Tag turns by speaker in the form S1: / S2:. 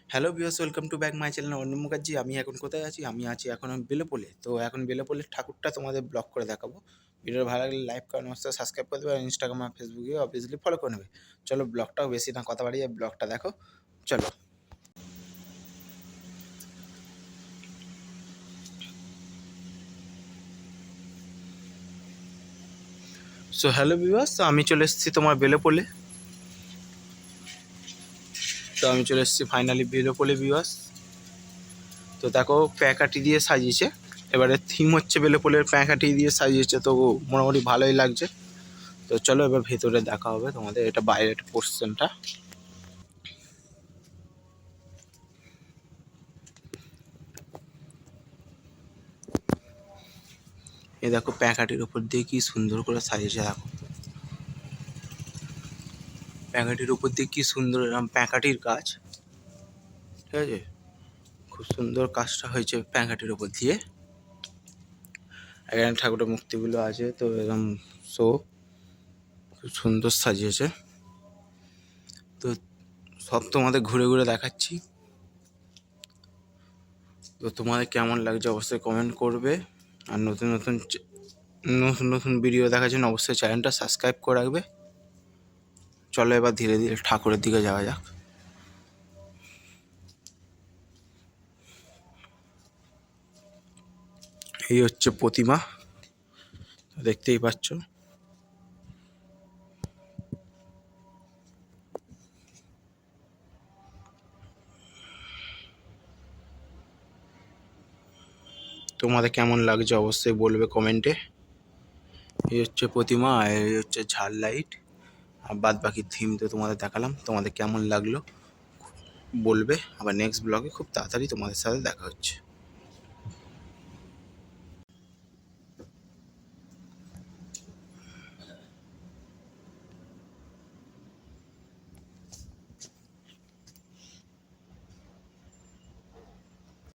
S1: Hello viewers, welcome to back my channel Arnab Mukherjee. আমি এখন কোথায় আছি? আমি আছি এখন বেলেপোলে। তো এখন বেলেপোলের ঠাকুরটা তোমাদের ব্লগ করে দেখাবো। ভিডিওটা ভালো লাগলে লাইক করেন, অবশ্যই সাবস্ক্রাইব করে দেবে, আর ইনস্টাগ্রাম আর ফেসবুকে অবভিয়াসলি ফলো করে নেবে। চলো ব্লগটাও বেশি না কথা বাড়িয়ে ব্লগটা দেখো, চলো। সো হ্যালো ভিউয়ার্স, আমি চলে এসেছি তোমার বেলেপোলে। তো আমি চলে এসেছি ফাইনালি বেলেপোলে ভিউয়ার্স। তো দেখো প্যাকাটি দিয়ে সাজিয়েছে। এবারে থিম হচ্ছে বেলেপোলের প্যাকাটি দিয়ে সাজিয়েছে, তো মোটামুটি ভালোই লাগছে। তো চলো এবার ভেতরে দেখা হবে তোমাদের। এটা বাইরের পোর্শনটা। এ দেখো প্যাকাটির উপর দিয়ে কি সুন্দর করে সাজিয়েছে। দেখো প্যাকাটির উপর দিয়ে কি সুন্দর এরকম প্যাকাটির কাজ, ঠিক আছে। খুব সুন্দর কাজটা হয়েছে প্যাকাটির উপর দিয়ে। এখানে ঠাকুরের মূর্তিগুলো আছে, তো এরকম শো খুব সুন্দর সাজিয়েছে। তো সব তোমাদের ঘুরে ঘুরে দেখাচ্ছি। তো তোমাদের কেমন লাগছে অবশ্যই কমেন্ট করবে। আর নতুন নতুন নতুন নতুন ভিডিও দেখার জন্য অবশ্যই চ্যানেলটা সাবস্ক্রাইব করে রাখবে। চলো এবার ধীরে ধীরে ঠাকুরের দিকে যাওয়া যাক। এই হচ্ছে প্রতিমা, দেখতেই পাচ্ছ। তোমাদের কেমন লাগছে অবশ্যই বলবে কমেন্টে। এই হচ্ছে প্রতিমা, আর এই হচ্ছে ঝাল লাইট, আর বাদ বাকি থিম তো তোমাদের দেখালাম। তোমাদের কেমন লাগলো বলবে। আবার নেক্সট ব্লগে খুব তাড়াতাড়ি তোমাদের সাথে দেখা হচ্ছে।